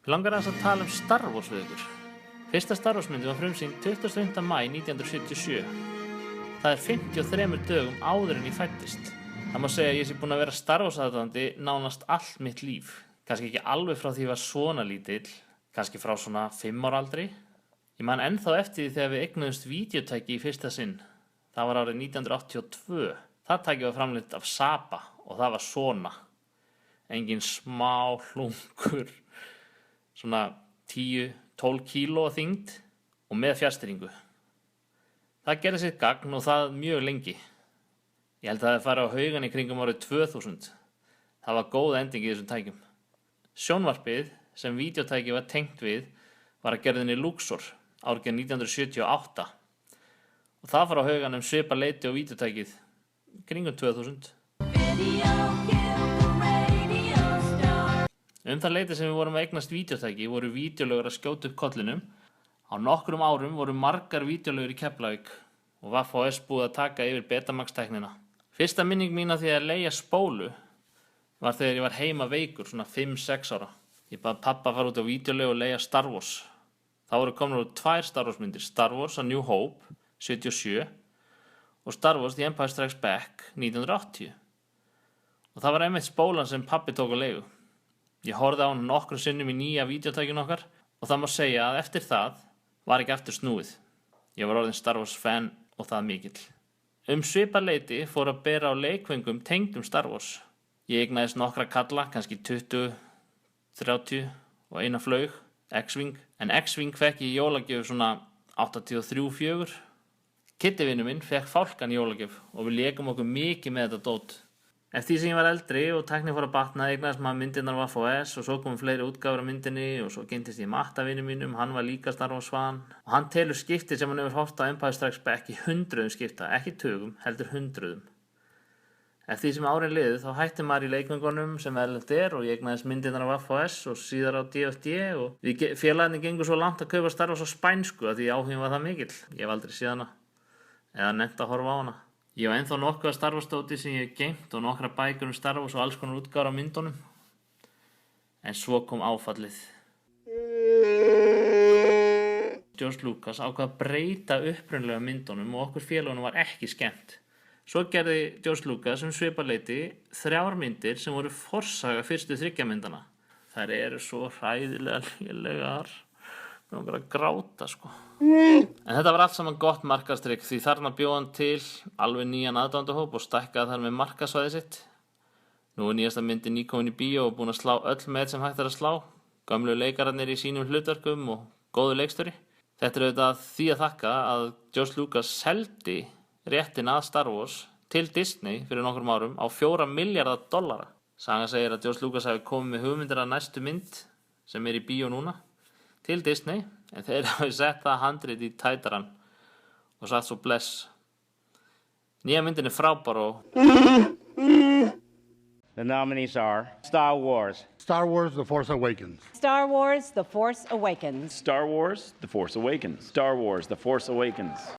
Mig langar aðeins að tala Star Wars við ykkur. Fyrsta Star Wars myndin var frumsýnd 25. maí 1977. Það 53 dögum áður en ég fæddist. Það má segja að ég sé búinn að vera Star Wars aðdáandi nánast allt mitt líf. Kannski ekki alveg frá því ég var svona lítill, kannski frá svona 5 ára aldri. Ég man ennþá eftir því þegar við eignuðumst vídeótæki í fyrsta sinn. Það var árið 1982. Það tæki var framleitt af Saba og það var svona. Engin smá hlungur, svona 10-12 kíló að þyngd og með fjærstýringu. Það gerði sitt gagn og það mjög lengi. Ég held að það fari á haugan í kringum árið 2000. Það var góð ending í þessum tækjum. Sjónvarpið sem vídeótæki var tengt við var að gerðinni Luxor árið 1978 og það fari á haugan svipað leyti á vídeótækið kringum 2000. Það leyti sem við vorum að eignast vídeótæki voru vídeólögur að skjóta upp kollinum. Á nokkrum árum voru margar vídeólögur í Keflavík og VFS búið að taka yfir Betamax-tæknina. Fyrsta minning mín af því að leigja spólu var þegar ég var heima veikur, svona 5-6 ára. Ég bað pappa að fara út á vídeólögu og leigja Star Wars. Það voru komnar út 2 Star Wars myndir, Star Wars A New Hope, 77 og Star Wars The Empire Strikes Back, 1980. Og það var einmitt spólan sem pappi tók á leigu. Ég horfði á hann nokkrum sinnum í nýja vídeótækinu okkar og það má segja að eftir það var ekki aftur snúið. Ég var orðinn Star Wars fan og það mikill. Svipað leyti fór að bera á leikföngum tengdum Star Wars. Ég eignaðist nokkra kalla, kannski 20, 30 og eina flaug, X-Wing. En X-Wing fekk ég í jólagjöf svona 83-4. Kittivinur minn fekk fálkan í jólagjöf og við lékum okkur mikið með þetta dót. Eftir því sem ég var eldri og tæknin fór að batna eignaðist maður myndirnar á VFS og svo komum fleiri útgáfur af myndinni og svo kynntist ég mattavini mínum, hann var líka Star Wars fan og hann telur skipti sem hann hefur horft á Empire Strikes Back í 100 skipta, ekki tugum, heldur 100. Eftir því sem árin liðu þá hætti maður í leikföngunum sem eðlilegt og ég eignaðist myndirnar á VFS og síðar á DFD og við félagarnir gengu svo langt að kaupa Star Wars á spænsku að því áhuginn var það mikill. Ég hef aldrei séð hana eða nefnt að horfa á hana. Ég var ennþá nokkuð að Star Wars dóti sem ég hef geymt og nokkra bækur Star Wars og alls konar útgáfur af myndunum. En svo kom áfallið. George Lucas ákvað að breyta upprunalega myndunum og okkur félagunum var ekki skemmt. Svo gerði George Lucas svipað leyti 3 myndir sem voru forsaga fyrstu 3 myndana. Þær eru svo hræðilega lélegar. Mér var bara að gráta sko. En þetta var allt saman gott markaðstrykk því þarna bjó hann til alveg nýjan aðdáendahóp og stækkaði þar með markaðsvæði sitt. Nú nýjasta myndin nýkomin í bíó og búin að slá öll met sem hægt að slá. Gömlu leikararnir í sínum hlutverkum og góðu leikstjóri. Þetta auðvitað því að þakka að George Lucas seldi réttin að Star Wars til Disney fyrir nokkrum árum á $4 milljarða. Sagan segir að George Lucas hafi komið með hugmyndir að næstu mynd sem í bíó núna til Disney, en þeir hafi sett það handrit í tætarann og sagt svo bless. Nýja myndin frábær og The nominees are Star Wars. Star Wars The Force Awakens. Star Wars The Force Awakens. Star Wars The Force Awakens. Star Wars The Force Awakens.